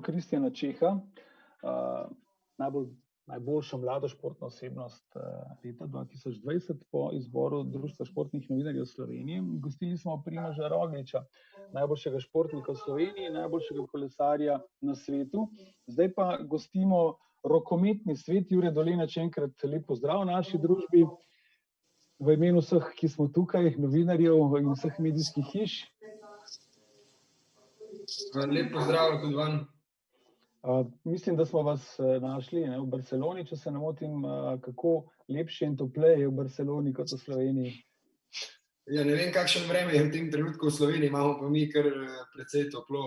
Kristjana Čeha, najboljšo mlado športno osebnost leta 2020 po izboru Društva športnih novinarjev Slovenije. Gostili smo Primoža Rogliča, najboljšega športnika v Sloveniji, najboljšega kolesarja na svetu. Zdaj pa gostimo rokometni svet. Jure Dolenč, enkrat lep pozdrav v naši družbi. V imenu vseh, ki smo tukaj, novinarjev in vseh medijskih hiš. Lep pozdrav tudi vam. Mislim, da smo vas našli v Barceloni, če se ne motim. Kako lepše in topleje je v Barceloni kot v Sloveniji? Ja, ne vem, kakšen vreme je v tem trenutku v Sloveniji, imamo pa mi kar precej toplo,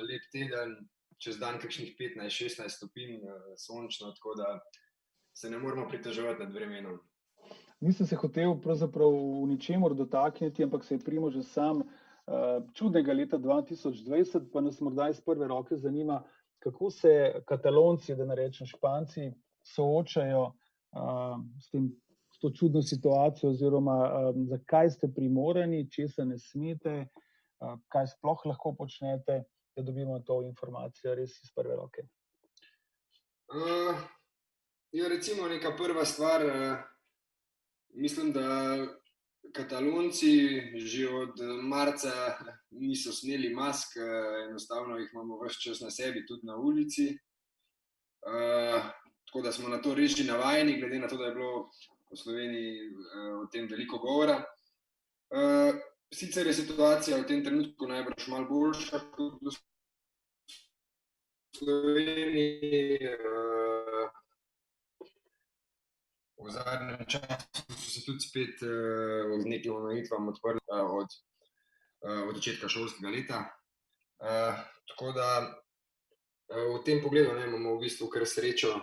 lep teden, čez dan kakšnih 15-16 stopinj, sončno, tako da se ne moramo pritoževati nad vremenom. Nisem se hotel pravzaprav v ničemur dotakniti, ampak se je Primož že sam čudnega leta 2020, pa nas morda iz prve roke zanima, kako se Katalonci, da ne rečem Španci, soočajo s to čudno situacijo, oziroma zakaj ste primorani, česa ne smete, kaj sploh lahko počnete, da dobimo to informacijo res iz prve roke. Ja, recimo neka prva stvar, mislim, da Katalonci že od marca niso sneli mask, enostavno jih imamo ves čas na sebi, tudi na ulici. Tako da smo na to res že navajeni, glede na to, da je bilo v Sloveniji o tem veliko govora. Sicer je situacija v tem trenutku najbrž malo boljša kot v Sloveniji. V zadnjem času so se tudi spet z nekim omejitvam odprli od začetka šolskega leta. Tako da v tem pogledu imamo v bistvu kar srečo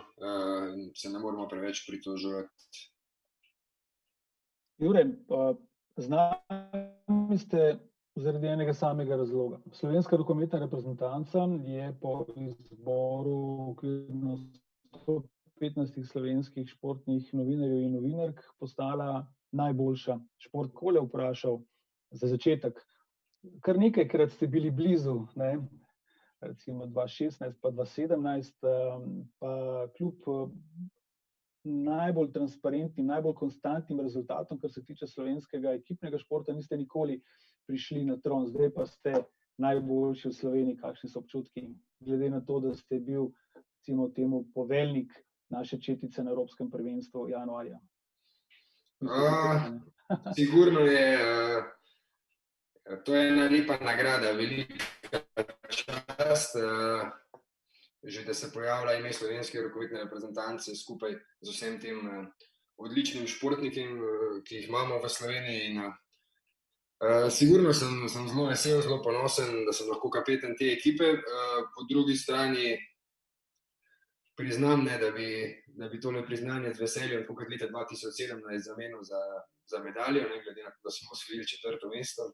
in se ne moramo preveč pritoževati. Jure, z nami ste zaradi enega samega razloga. Slovenska rokometna reprezentanca je po izboru okvirno 115 slovenskih športnih novinarjev in novinark postala najboljša. Šport Kole vprašal za začetek. Kar nekajkrat ste bili blizu, recimo 2016 pa 2017, pa kljub najbolj transparentnim, najbolj konstantnim rezultatom, kar se tiče slovenskega ekipnega športa, niste nikoli prišli na tron. Zdaj pa ste najboljši v Sloveniji. Kakšni so občutki, glede na to, da ste bil, recimo temu, poveljnik naše četice na Evropskem prvenstvu januarja? Sigurno je, to je ena lepa nagrada, velika čast, že da se pojavlja ime slovenske rokometne reprezentance skupaj z vsem tem odličnim športnikom, ki jih imamo v Sloveniji. Sigurno sem zelo vesel, zelo ponosen, da sem lahko kapetan te ekipe. Po drugi strani priznam, da bi tole priznanje z veseljem, tako kot leta 2017, zamenil za medaljo, glede na to, da smo osvojili 4. mesto.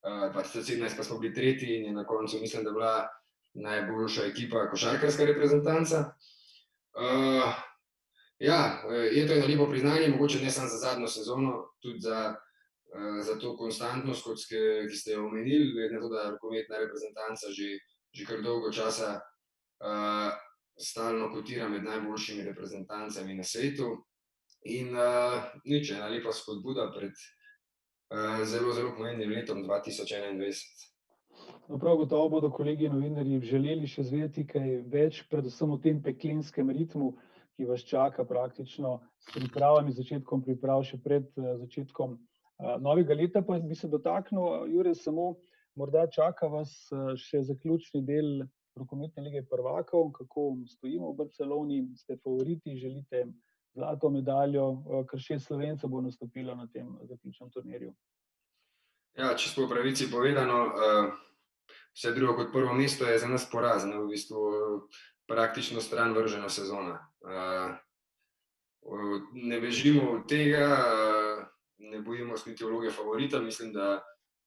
2017 pa smo bili 3. in je na koncu, mislim, da bila najboljša ekipa košarkarska reprezentanca. Ja, je to eno lepo priznanje, mogoče ne samo za zadnjo sezono, tudi za to konstantnost, ki ste jo omenili, glede na to, da rokometna reprezentanca že kar dolgo časa stalno kotira med najboljšimi reprezentancami na svetu. In nič, ena lepa spodbuda pred zelo, zelo pomembnim letom 2021. No, prav gotovo bodo kolegi novinarji želeli še izvedeti kaj več, predvsem o tem peklenskem ritmu, ki vas čaka praktično s pripravami, začetkom priprav še pred začetkom novega leta. Pa bi se dotaknil, Jure, samo morda čaka vas še zaključni del rokometne lige prvakov, kako stojimo v Barceloni, ste favoriti, želite zlato medaljo, kar 6 Slovencev bo nastopilo na tem zaključnem turnirju. Ja, čisto po pravici povedano, vse drugo kot prvo mesto je za nas poraz, v bistvu praktično stran vržena sezona. Ne bežimo od tega, ne bojimo se niti vloge favorita, mislim, da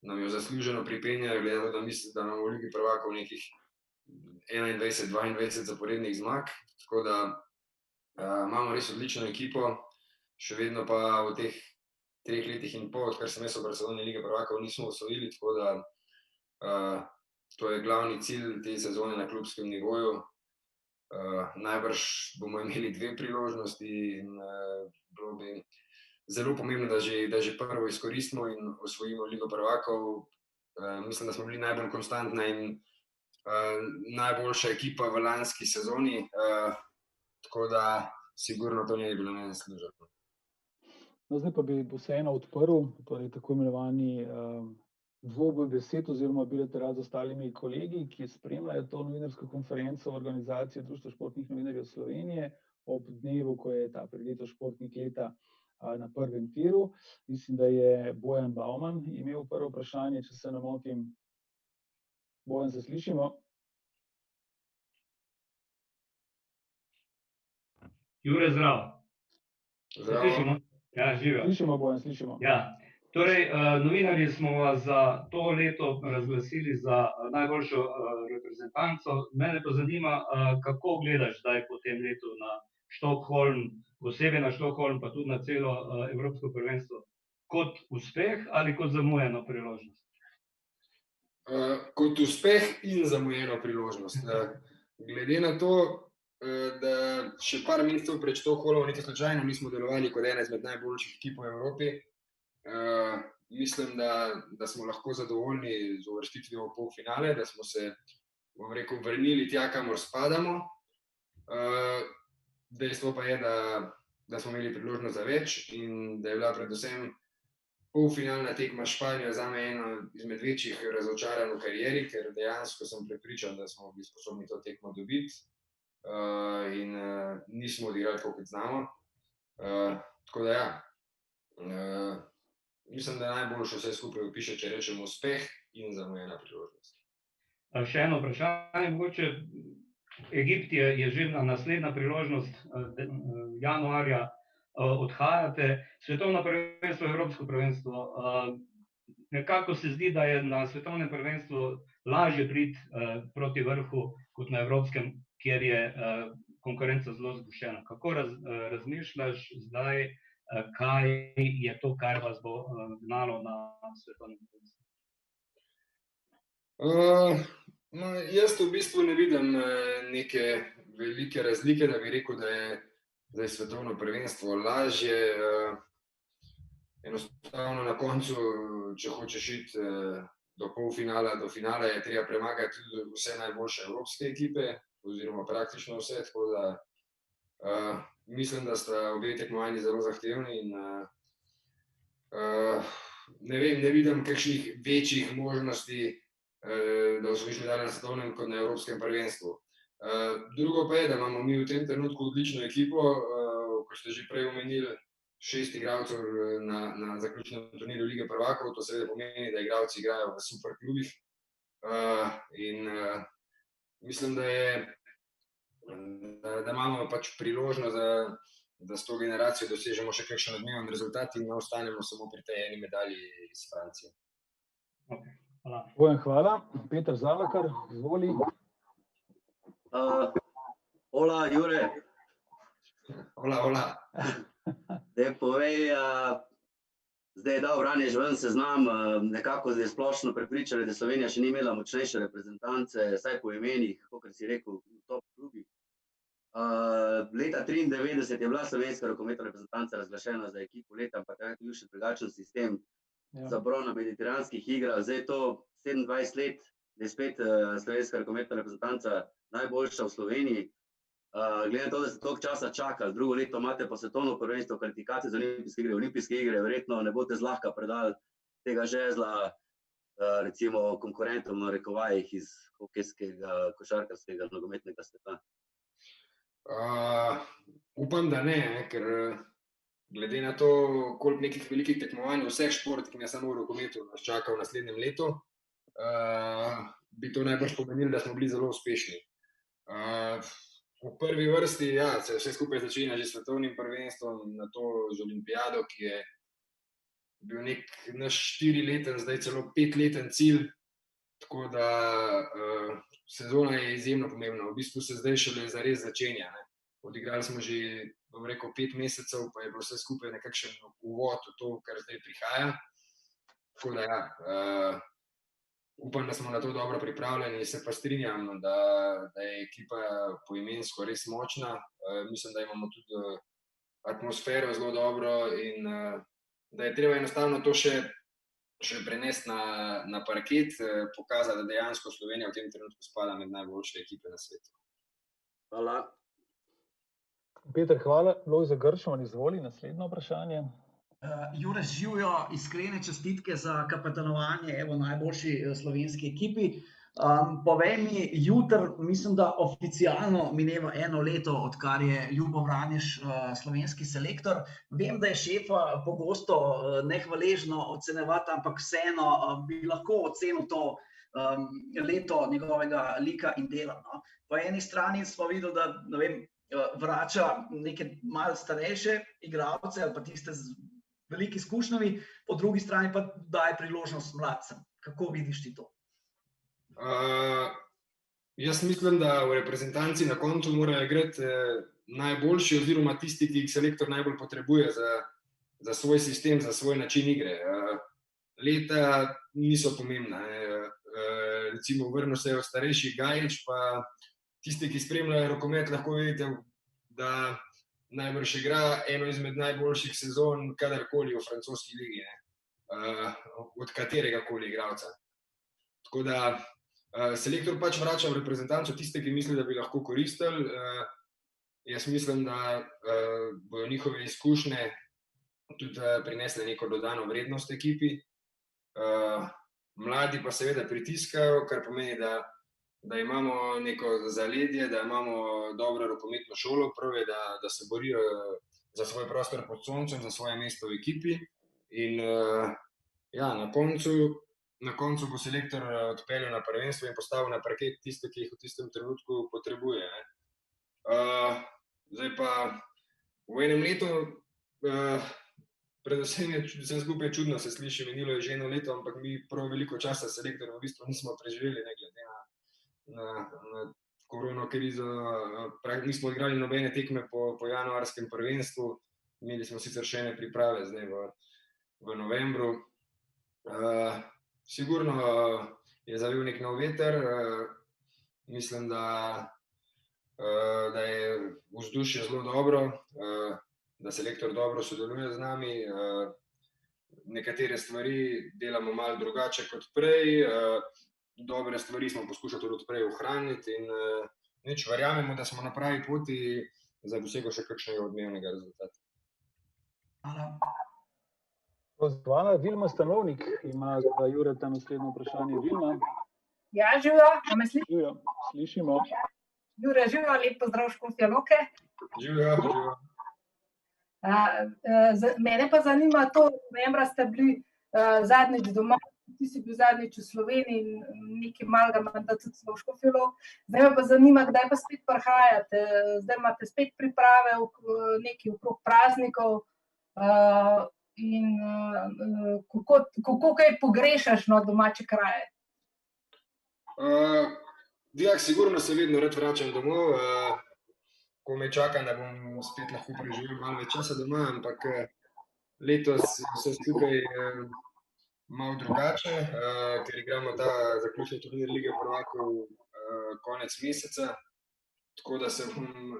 nam jo zasluženo pripenjajo, glede na to, da mislim, da imamo v ligi prvakov nekih 21-22 zaporednih zmag, tako da imamo res odlično ekipo, še vedno pa v teh 3 letih in pol, odkar sem jaz v Barceloni, lige prvakov nismo osvojili, tako da To je glavni cilj te sezone na klubskem nivoju. Najbrž bomo imeli 2 priložnosti in bilo bi zelo pomembno, da že prvo izkoristimo in osvojimo Ligo prvakov. Mislim, da smo bili najbolj konstantna in najboljša ekipa v lanski sezoni, tako da sigurno to ne bi bilo nezasluženo. No, zdaj pa bi vseeno odprl, torej tako imenovani dvoboj besed oziroma bilateral z ostalimi kolegi, ki spremljajo to novinarsko konferenco organizacije Društva športnih novinarjev Slovenije ob dnevu, ko je ta prireditev Športnik leta na prvem tiru. Mislim, da je Bojan Bauman imel prvo vprašanje, če se ne motim. Bojan, se slišimo? Jure, zdrav. Zdravo. Slišimo? Ja, živijo. Slišimo, Bojan, slišimo. Ja. Torej, novinarji smo vas za to leto razglasili za najboljšo reprezentanco. Mene pa zanima, kako gledaš zdaj po tem letu na Stockholm, posebej na Stockholm, pa tudi na celo evropsko prvenstvo. Kot uspeh ali kot zamujeno priložnost? Kot uspeh in zamujeno priložnost. Glede na to, da še par mesecev pred Stockholmom niti slučajno nismo delovali kot ena izmed najboljših ekip v Evropi, mislim, da smo lahko zadovoljni z uvrstitvijo v polfinale, da smo se, bom rekel, vrnili tja, kamor spadamo. Dejstvo pa je, da smo imeli priložnost za več in da je bila predvsem polfinalna tekma s Španijo zame ena izmed večjih razočaranj v karieri, ker dejansko sem prepričan, da smo bili sposobni to tekmo dobiti in nismo odigrali tako, kot znamo. Tako da ja, mislim, da najboljše vse skupaj opiše, če rečemo uspeh in zamujena priložnost. Še eno vprašanje, mogoče. Egipt je že naslednja priložnost, januarja odhajate. Svetovno prvenstvo, evropsko prvenstvo. Nekako se zdi, da je na svetovnem prvenstvu lažje priti proti vrhu kot na evropskem, kjer je konkurenca zelo zgoščena. Kako razmišljaš zdaj, kaj je to, kar vas bo gnalo na svetovnem prvenstvu? Jaz v bistvu ne vidim neke velike razlike, da bi rekel, da je svetovno prvenstvo lažje. Enostavno na koncu, če hočeš iti do polfinala, do finala, je treba premagati tudi vse najboljše evropske ekipe, oziroma praktično vse, tako da mislim, da sta obe tekmovanji zelo zahtevni in ne vidim kakšnih večjih možnosti, da osvojiš medaljo na svetovnem kot na evropskem prvenstvu. Drugo pa je, da imamo mi v tem trenutku odlično ekipo, kot ste že prej omenili, 6 igralcev na zaključnem turnirju Lige prvakov, to seveda pomeni, da igralci igrajo v super klubih. In mislim, da imamo pač priložnost, da s to generacijo dosežemo še kakšen odmeven rezultat in ne ostanemo samo pri tej eni medalji iz Francije. Okay. Hvala. Bojan, hvala. Peter Zalakar, izvoli. Hola, Jure. Hola. Daj povej, zdaj je dal Vranjež ven seznam, nekako zdaj splošno prepričali, da Slovenija še ni imela močnejše reprezentance, vsaj po imenih, kakor si rekel, v top klubih. Leta 1993 je bila slovenska rokometna reprezentanca razglašena za ekipo leta, ampak takrat je bil še drugačen sistem za bron na mediteranskih igrah. Zdaj je to 27 let, da je spet slovenska rokometna reprezentanca najboljša v Sloveniji. Glede na to, da ste toliko časa čakali, drugo leto imate pa svetovno prvenstvo, kvalifikacije za olimpijske igre, verjetno ne boste zlahka predali tega žezla recimo konkurentom v narekovajih iz hokejskega, košarkarskega, nogometnega sveta. Upam, da ne, ker glede na to, koliko nekih velikih tekmovanj v vseh športih, ne samo v rokometu, nas čaka v naslednjem letu, bi to najbrž pomenilo, da smo bili zelo uspešni. V prvi vrsti, ja, se vse skupaj začenja že s svetovnim prvenstvom, na to z olimpijado, ki je bil nek naš 4-leten, zdaj celo 5-leten cilj, tako da sezona je izjemno pomembna. V bistvu se zdaj šele zares začenja. Odigrali smo že, bom rekel, 5 mesecev, pa je bilo vse skupaj nekakšen uvod v to, kar zdaj prihaja. Tako da ja, upam, da smo na to dobro pripravljeni, se pa strinjam, da je ekipa poimensko res močna. Mislim, da imamo tudi atmosfero zelo dobro in da je treba enostavno to še prenesti na parket, pokazati, da dejansko Slovenija v tem trenutku spada med najboljše ekipe na svetu. Hvala. Peter, hvala. Lojze Gršman, izvoli naslednje vprašanje. Jure, živijo, iskrene čestitke za kapetanovanje najboljši slovenski ekipi. Povej mi, jutri, mislim, da oficialno mineva 1 leto, odkar je Ljubo Vranješ slovenski selektor. Vem, da je šefa pogosto nehvaležno ocenjevati, ampak vseeno bi lahko ocenil to leto njegovega lika in dela. No? Po eni strani smo videli, da ne vem, vrača neke malo starejše igralce ali pa tiste z veliki izkušnjami, po drugi strani pa daje priložnost mladcem. Kako vidiš ti to? Jaz mislim, da v reprezentanci na koncu morajo igrati najboljši oziroma tisti, ki jih selektor najbolj potrebuje za svoj sistem, za svoj način igre. Leta niso pomembna. Recimo vrnil se je starejši Gajić, pa tisti, ki spremljajo rokomet, lahko vidite, da najbrž igra eno izmed najboljših sezon kadarkoli v francoski ligi, od katerega koli igralca. Tako da selektor pač vrača v reprezentanco tiste, ki misli, da bi lahko koristili. Jaz mislim, da bojo njihove izkušnje tudi prinesle neko dodano vrednost ekipi. Mladi pa seveda pritiskajo, kar pomeni, da imamo neko zaledje, da imamo dobro rokometno šolo, prve, da se borijo za svoj prostor pod soncem, za svoje mesto v ekipi. In ja, na koncu bo selektor odpeljal na prvenstvo in postavil na parket tiste, ki jih v tistem trenutku potrebuje. Zdaj pa v enem letu, predvsem je vse skupaj čudno, se sliši, minilo je že 1 leto, ampak mi prav veliko časa selektor v bistvu nismo preživeli, ne glede na korona krizo. Nismo igrali nobene tekme po januarskem prvenstvu, imeli smo sicer še ene priprave zdaj v novembru. Sigurno je zavil nek nov veter, mislim, da je vzdušje zelo dobro, da selektor dobro sodeluje z nami. Nekatere stvari delamo malo drugače kot prej, dobre stvari smo poskušali tudi od prej ohraniti in nič, verjamemo, da smo na pravi poti za dosego še kakšnega odmevnega rezultata. Hvala. Hvala. Vilma Stanovnik ima za Jureta naslednje vprašanje. Vilma? Ja, živijo, a me sliši? Živijo, slišimo. Jure, živijo, lep pozdrav Škofja Loke. Živijo. Mene pa zanima to, novembra ste bili zadnjič doma, ti si bil zadnjič v Sloveniji in nekaj malega mandata tudi v Škofja Loke. Zdaj me pa zanima, kdaj pa spet prihajate. Zdaj imate spet priprave nekaj okrog praznikov. In kako kaj pogrešaš domače kraje? Sigurno se vedno rad vračam domov, ko me čakam, da bom spet lahko preživel malo več časa doma, ampak letos vse skupaj malo drugače, ker igramo ta zaključni turnir Lige prvakov konec meseca, tako da se bom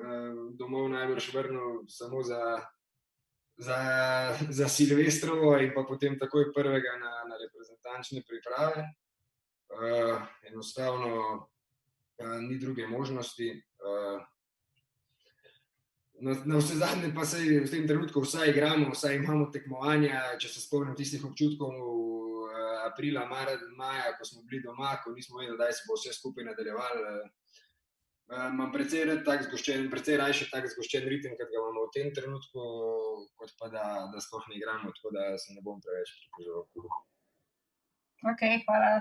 domov najbrž vrnil samo za Silvestrovo in pa potem takoj prvega na reprezentančne priprave. Enostavno ni druge možnosti. Na vse zadnje pa v tem trenutku vsaj igramo, vsaj imamo tekmovanja, če se spomnim tistih občutkov aprila, maja, ko smo bili doma, ko nismo vedeli, da se bo vse skupaj nadaljevalo. Imam precej rajši tak zgoščen ritem, kot ga imamo v tem trenutku, kot pa da sploh ne igramo, tako da se ne bom preveč pritoževal. Ok, hvala.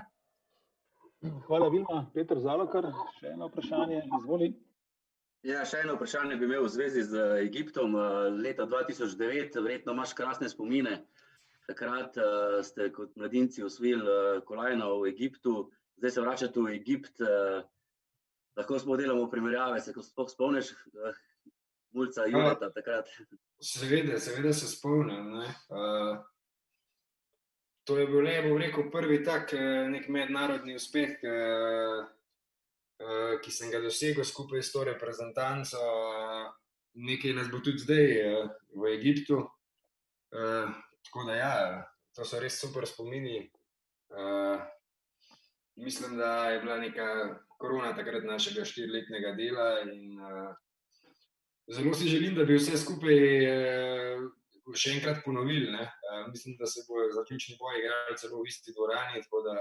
Hvala, Vilma. Peter Zalokar, še eno vprašanje, izvoli. Ja, še eno vprašanje bi imel v zvezi z Egiptom. Leta 2009, verjetno imaš krasne spomine. Takrat ste kot mladinci osvojili kolajno v Egiptu, zdaj se vračate v Egipt. Lahko smo delamo primerjave, se sploh spomniš mulca Jureta takrat? Seveda se spomnim. to je bil bom rekel, prvi tak nek mednarodni uspeh, ki sem ga dosegel skupaj s to reprezentanco. Nekaj nas bo tudi zdaj v Egiptu. Tako da ja, to so res super spomini. Mislim, da je bila neka korona takrat našega 4-letnega dela in zelo si želim, da bi vse skupaj še enkrat ponovili. Mislim, da se bo zaključni boj igrali celo v isti dvorani, tako da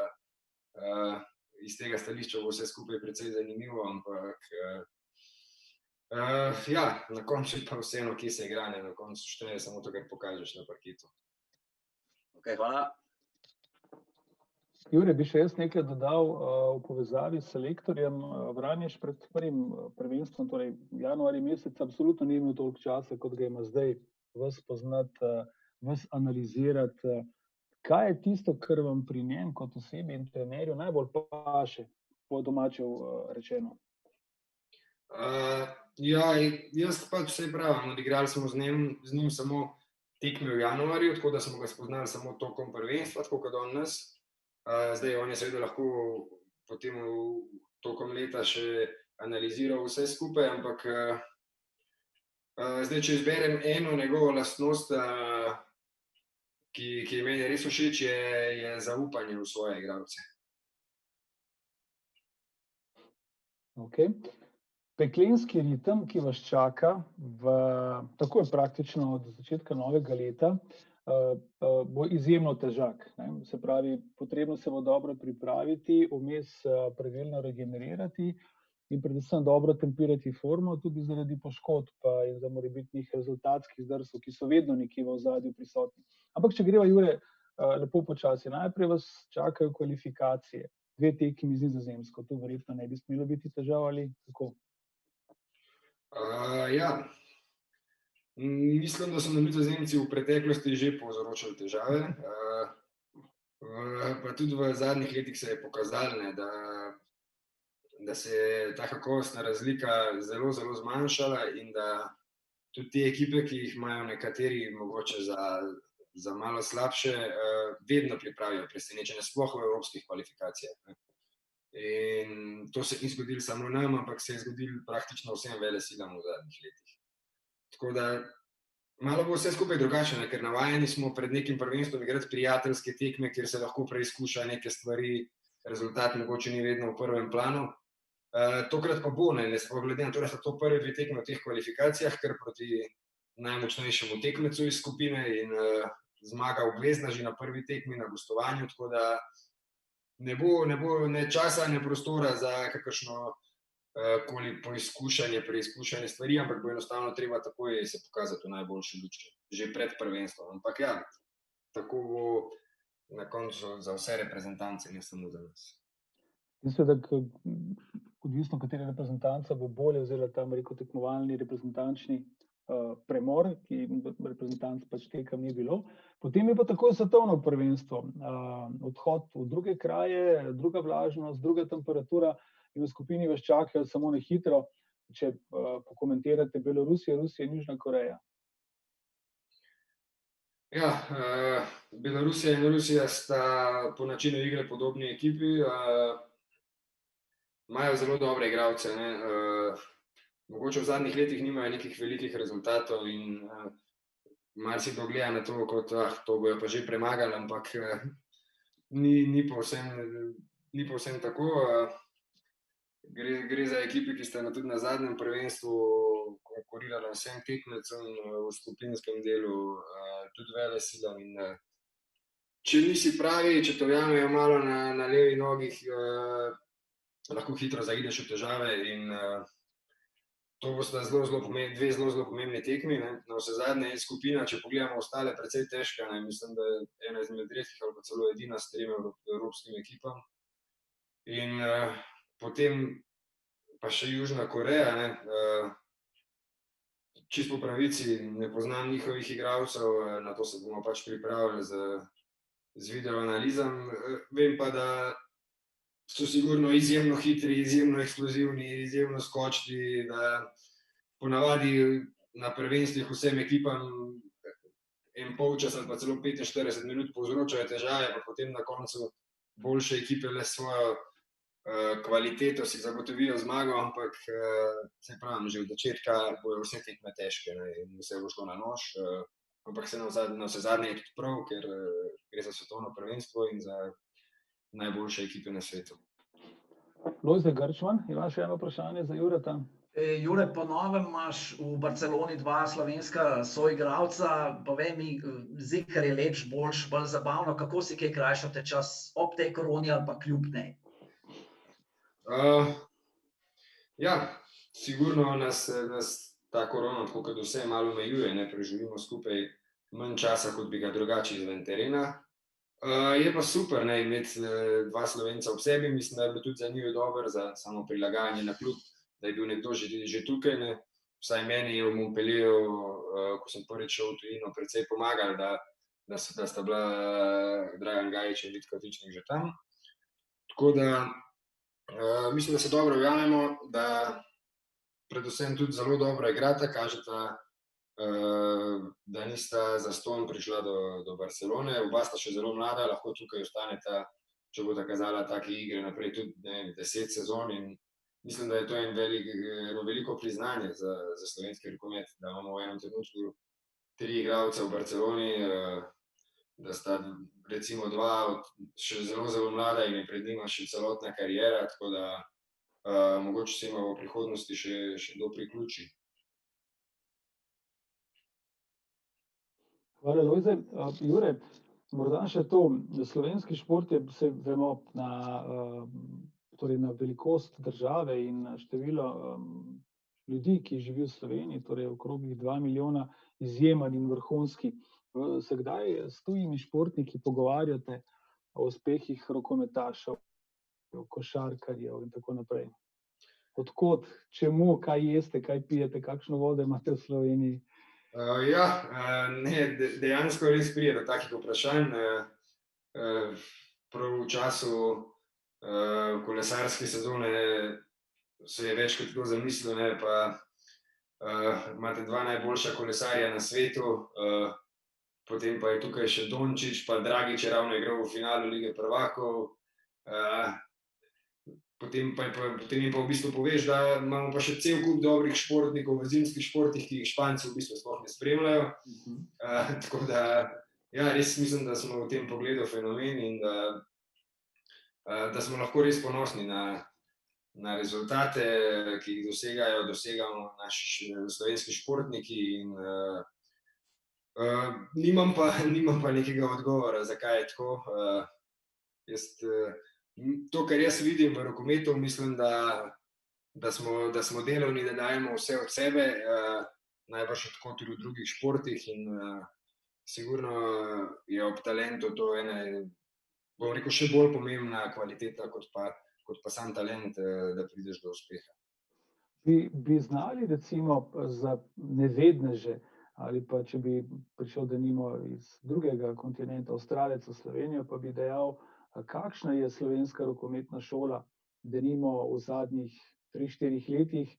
iz tega stališča bo vse skupaj precej zanimivo, ampak ja, na koncu pa vseeno, kje se igranje, na koncu šteje samo to, kar pokažeš na parketu. Ok, hvala. Jure, bi še jaz nekaj dodal v povezavi s selektorjem. Vranješ pred prvim prvenstvom, torej januarja meseca, absolutno ni imel toliko časa, kot ga ima zdaj, vas poznati, vas analizirati. Kaj je tisto, kar vam pri njem kot osebi in trenerju najbolj paše, po domače rečeno? Ja, jaz pač vse pravim, odigrali smo z njim samo tekme v januarju, tako da smo ga spoznali samo tokom prvenstva, tako kot on nas. Zdaj on je seveda lahko potem tokom leta še analiziral vse skupaj, ampak zdaj, če izberem eno njegovo lastnost, ki je meni res všeč, je zaupanje v svoje igralce. Okay. Peklenski ritem, ki vas čaka takoj praktično od začetka novega leta, bo izjemno težak. Se pravi, potrebno se bo dobro pripraviti, vmes pravilno regenerirati in predvsem dobro tempirati formo, tudi zaradi poškodb in za morebitnih rezultatskih zdrsov, ki so vedno nekje v ozadju prisotni. Ampak če greva, Jure, lepo počasi. Najprej vas čakajo kvalifikacije, 2 tekmi z Nizozemsko. Tu verjetno ne bi smelo biti težav ali kako? Ja. Mislim, da so nam Nizozemci v preteklosti že povzročali težave, pa tudi v zadnjih letih se je pokazalo, da se je ta kakovostna razlika zelo, zelo zmanjšala in da tudi te ekipe, ki jih imajo nekateri mogoče za malo slabše, vedno pripravijo presenečenja, sploh v evropskih kvalifikacijah. In to se ni zgodilo samo nam, ampak se je zgodilo praktično vsem velesilam v zadnjih letih. Tako da malo bo vse skupaj drugačno, ker navajeni smo pred nekim prvenstvom igrati prijateljske tekme, kjer se lahko preizkuša neke stvari, rezultat mogoče ni vedno v prvem planu. Tokrat pa bo, glede na to, da so to prve 2 tekme v teh kvalifikacijah, ker proti najmočnejšemu tekmecu iz skupine in zmaga obvezna že na prvi tekmi na gostovanju, tako da ne bo ne časa, ne prostora za kakršno koli preizkušanje stvari, ampak bo enostavno treba takoj se pokazati v najboljši luči, že pred prvenstvom. Ampak ja, tako bo na koncu za vse reprezentance, ne samo za nas. Mislim, da odvisno, katera reprezentanca bo bolje vzela tam tekmovalni reprezentančni premor, ki reprezentanc pač tekem ni bilo. Potem je pa takoj svetovno prvenstvo. Odhod v druge kraje, druga vlažnost, druga temperatura in v skupini vas čakajo samo na hitro, če pokomentirate Belorusija, Rusija in Južna Koreja. Ja, Belorusija in Rusija sta po načinu igre podobni ekipi, imajo zelo dobre igralce. Mogoče v zadnjih letih nimajo nekih velikih rezultatov in marsikdo gleda na to, kot to bojo pa že premagali, ampak ni povsem tako. Gre za ekipe, ki sta tudi na zadnjem prvenstvu konkurirala vsem tekmecem v skupinskem delu, tudi velesilam. Če nisi pravi, če te ujamejo malo na levi nogi, lahko hitro zaideš v težave in to bosta 2 zelo pomembni tekmi. Navsezadnje je skupina, če pogledamo ostale, precej težka. Mislim, da je ena izmed redkih ali pa celo edina s 3 evropskimi ekipami. In potem pa še Južna Koreja. Čisto po pravici ne poznam njihovih igralcev, na to se bomo pač pripravili z videoanalizam. Vem pa, da so sigurno izjemno hitri, izjemno eksplozivni, izjemno skočni, da ponavadi na prvenstvih vsem ekipam en polčas ali pa celo 45 minut povzročajo težave, pa potem na koncu boljše ekipe le svojo kvaliteto si zagotovijo zmago, ampak se pravim, že od začetka bojo vse tekme težke, ne, in vse bo šlo na nož, ampak se na vse zadnje je tudi prav, ker gre za svetovno prvenstvo in za najboljše ekipe na svetu. Lojze Grčman, imaš še eno vprašanje za Jureta? Jure, po novem imaš v Barceloni dva slovenska soigralca. Povej mi, Zikar je lepš, boljš, bolj zabavno. Kako si kaj krajšate čas ob tej koroni ali pa kljub njej? Ja, sigurno nas ta korona, tako kot vse, malo omejuje, ne, preživimo skupaj manj časa, kot bi ga drugače izven terena. Je pa super, ne, imeti dva Slovenca ob sebi, mislim, da je bilo tudi za njih dobro, za samo prilagajanje na klub, da je bil nekdo že tukaj, ne. Vsaj meni je v Montpellieru, ko sem prvič šel v tujino, precej pomagali, da sta bila Dragan Gajić in Vid Kavtičnik že tam. Tako da mislim, da se dobro ujamemo, da predvsem tudi zelo dobro igrata, kažeta, da nista zastonj prišla do Barcelone. Oba sta še zelo mlada, lahko tukaj ostaneta, če bodo kazala take igre naprej tudi 10 sezon, in mislim, da je to eno veliko priznanje za slovenski rokomet, da imamo v enem trenutku 3 igralca v Barceloni, da sta recimo 2 še zelo mlada in je pred njima še celotna kariera, tako da mogoče se ima v prihodnosti še kdo priključi. Hvala, Lojze. Jure, morda še to, slovenski šport je, se vemo, torej na velikost države in število ljudi, ki živijo v Sloveniji, torej okroglih 2 milijona, izjemen in vrhunski. Se kdaj s tujimi športniki pogovarjate o uspehih rokometašev, košarkarjev in tako naprej? Od kod, čemu, kaj jeste, kaj pijete, kakšno vodo imate v Sloveniji? Ja, dejansko res pride do takih vprašanj. Prav v času kolesarske sezone se je večkrat kdo zamislil, ne, pa imate 2 najboljša kolesarja na svetu, potem pa je tukaj še Dončić, pa Dragić je ravno igral v finalu Lige prvakov, potem pa v bistvu poveš, da imamo pa še cel kup dobrih športnikov v zimskih športih, ki jih Španci v bistvu sploh ne spremljajo. Tako da, ja, res mislim, da smo v tem pogledu fenomen in da smo lahko res ponosni na rezultate, ki jih dosegamo naši slovenski športniki, in nimam pa nekega odgovora, zakaj je tako. To, kar jaz vidim v rokometu, mislim, da smo delovni, da dajemo vse od sebe, najbrž tako tudi v drugih športih, in sigurno je ob talentu to ena, bom rekel, še bolj pomembna kvaliteta, kot pa sam talent, da prideš do uspeha. Bi znali recimo za nevedneže, ali pa če bi prišel denimo iz drugega kontinenta, Avstralec v Slovenijo, pa bi dejal, kakšna je slovenska rokometna šola, denimo v zadnjih 3-4 letih,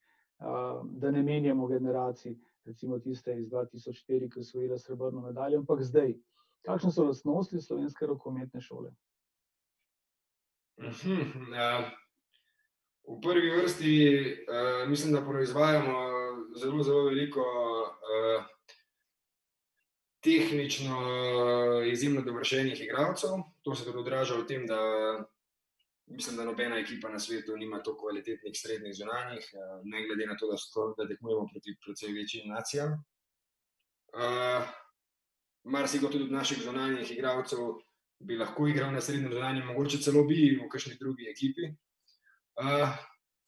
da ne menjamo generacij, recimo tiste iz 2004, ki je osvojila srebrno medaljo, ampak zdaj. Kakšne so lastnosti slovenske rokometne šole? V prvi vrsti mislim, da proizvajamo zelo veliko tehnično izjemno dovršenih igralcev. To se tudi odraža v tem, da mislim, da nobena ekipa na svetu nima toliko kvalitetnih srednjih zunanjih, ne glede na to, da tekmujemo proti precej večjim nacijam. Marsikdo tudi od naših zunanjih igralcev bi lahko igral na srednjem zunanjem, mogoče celo bi v kakšni drugi ekipi.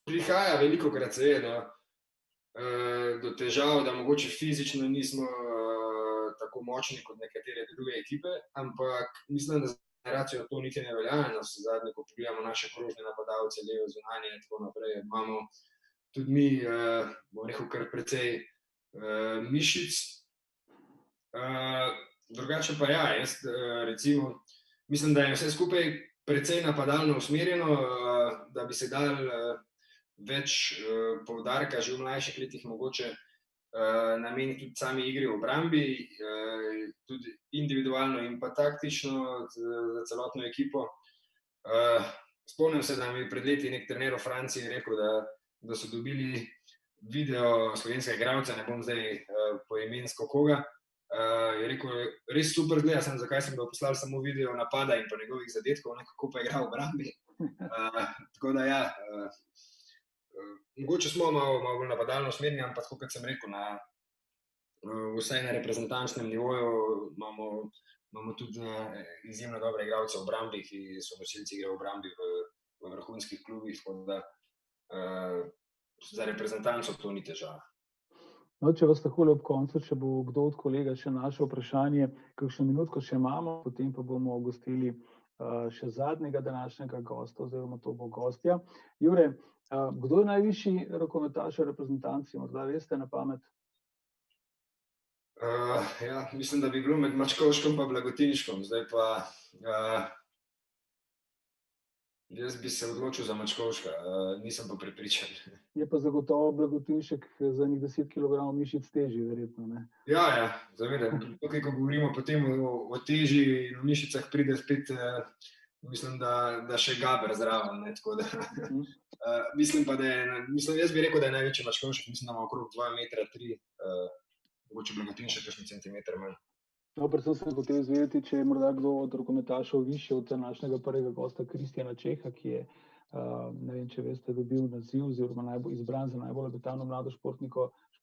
Prihaja velikokrat seveda do težav, da mogoče fizično nismo tako močni kot nekatere druge ekipe, ampak mislim, da za generacijo to niti ne velja. Navsezadnje, ko pogledamo naše krožne napadalce, leve zunanje in tako naprej, imamo tudi mi, bom rekel, kar precej mišic. Drugače pa ja, jaz recimo mislim, da je vse skupaj precej napadalno usmerjeno, da bi se dal več poudarka že v mlajših letih mogoče nameniti tudi sami igri v obrambi, tudi individualno in pa taktično za celotno ekipo. Spomnim se, da mi je pred leti nek trener v Franciji rekel, da so dobili video slovenskega igralca, ne bom zdaj poimensko koga. Je rekel, res super zgleda, zakaj sem ga poslal samo video napada in pa njegovih zadetkov, kako pa igra v obrambi. Tako da ja, mogoče smo malo bolj napadalno usmerjeni, ampak tako kot sem rekel, vsaj na reprezentančnem nivoju imamo tudi izjemno dobre igralce v obrambi, ki so nosilci igre v obrambi v vrhunskih klubih, tako da za reprezentanco to ni težava. No, če vas takole ob koncu, če bo kdo od kolega še našel vprašanje, kakšno minutko še imamo, potem pa bomo gostili še zadnjega današnjega gosta, oziroma to bo gostja. Jure, kdo je najvišji rokometaš v reprezentanci, morda veste na pamet? Ja, mislim, da bi bilo med Mačkovškom pa Blagotinškom, zdaj pa jaz bi se odločil za Mačkovška, nisem pa prepričan. Je pa zagotovo Blagotinšek za njih 10 kg mišic težji, verjetno, ne? Ja, zavedam. Tukaj, ko govorimo potem o teži in o mišicah, pride spet, mislim, da še Gaber zraven, ne, tako da. Mislim pa, jaz bi rekel, da je največji Mačkovšek, mislim, da ima okrog 2,3 metra, mogoče Blagotinšek kakšen centimeter manj. No, predvsem sem hotel izvedeti, če je morda kdo od rokometašev višji od današnjega prvega gosta Kristjana Čeha, ki je, ne vem, če veste, dobil naziv oziroma izbran za najbolj obetavno mlado športno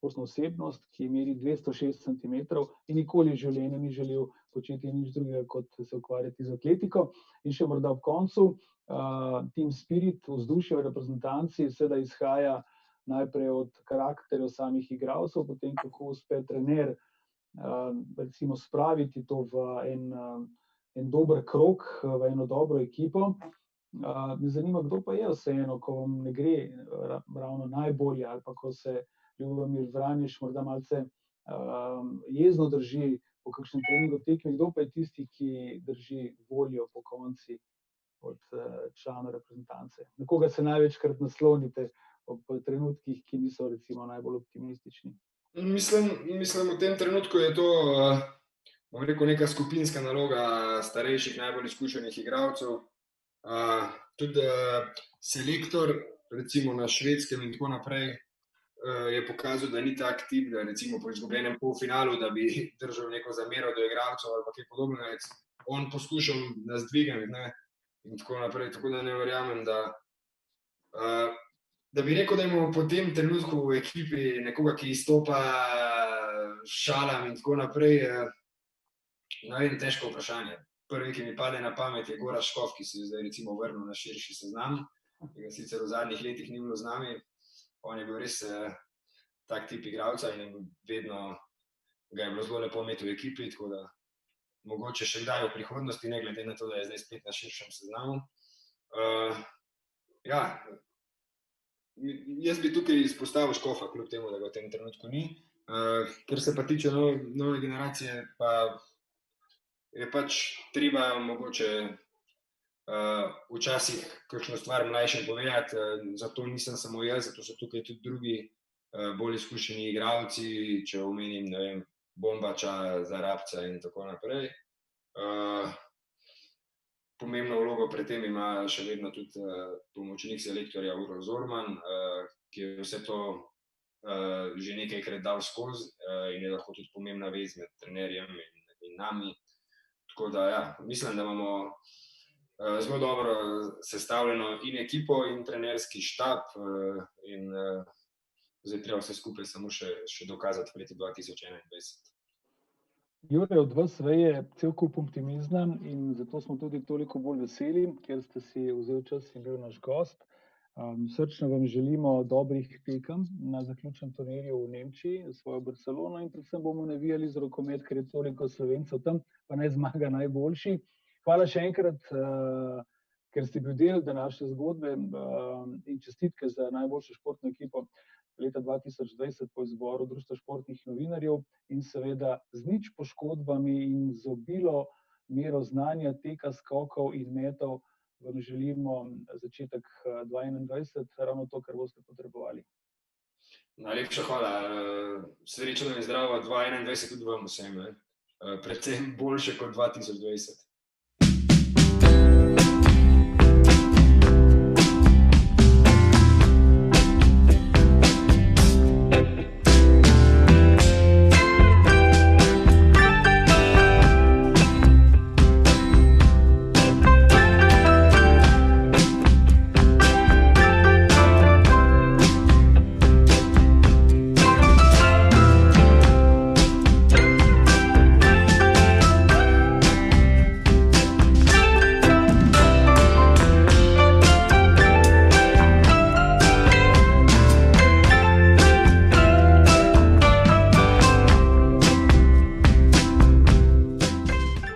osebnost, ki meri 206 centimetrov in nikoli v življenju ni želel početi nič drugega, kot se ukvarjati z atletiko. In še morda ob koncu, team spirit, vzdušje v reprezentanci, seveda izhaja najprej od karakterjev samih igralcev, potem kako uspe trener recimo spraviti to v en dober krog, v eno dobro ekipo. Me zanima, kdo pa je vseeno, ko vam ne gre ravno najbolje, ali pa ko se Ljubomir Vranješ morda malce jezno drži po kakšnem treningu tekmi, kdo pa je tisti, ki drži voljo po konci od članov reprezentance? Na koga se največkrat naslonite ob trenutkih, ki niso recimo najbolj optimistični? Mislim, v tem trenutku je to, bom rekel, neka skupinska naloga starejših, najbolj izkušenih igralcev. Tudi selektor, recimo na Švedskem in tako naprej, je pokazal, da ni tak tip, da recimo po izgubljenem polfinalu, da bi držal neko zamero do igralcev ali pa kaj podobnega. On poskušal nas dvigati, ne, in tako naprej, tako da ne verjamem, da bi rekel, da imamo po tem trenutku v ekipi nekoga, ki izstopa šalam in tako naprej. Ne vem, težko vprašanje. Prvi, ki mi pade na pamet, je Gorazd Škof, ki se je zdaj recimo vrnil na širši seznam, ki ga sicer v zadnjih letih ni bilo z nami. On je bil res tak tip igralca in vedno ga je bilo zelo lepo imeti v ekipi, tako da mogoče še kdaj v prihodnosti, ne glede na to, da je zdaj spet na širšem seznamu. Ja, jaz bi tukaj izpostavil Škofa, kljub temu, da ga v tem trenutku ni. Ker se pa tiče nove generacije, pa je pač treba mogoče včasih kakšno stvar mlajšim povedati, zato nisem samo jaz, zato so tukaj tudi drugi bolj izkušeni igralci, če omenim, ne vem, Bombača, Zarabca in tako naprej. Pomembno vlogo pri tem ima še vedno tudi pomočnik selektorja Uroš Zorman, ki je vse to že nekajkrat dal skozi in je lahko tudi pomembna vez med trenerjem in nami. Tako da ja, mislim, da imamo zelo dobro sestavljeno in ekipo in trenerski štab in zdaj treba vse skupaj samo še dokazati v letu 2021. Jure, od vas veje cel kup optimizma in zato smo tudi toliko bolj veseli, ker ste si vzel čas in bil naš gost. Srčno vam želimo dobrih tekem na zaključnem turnirju v Nemčiji, svojo Barcelono, in predvsem bomo navijali za rokomet, ker je toliko Slovencev tam, pa naj zmaga najboljši. Hvala še enkrat, ker ste bil del današnje zgodbe in čestitke za najboljšo športno ekipo leta 2020 po izboru Društva športnih novinarjev in seveda z nič poškodbami in z obilo mero znanja, teka, skokov in metov vam želimo začetek 2021, ravno to, kar boste potrebovali. Najlepša hvala. Srečno in zdravo 2021 tudi vam vsem. Predvsem boljše kot 2020.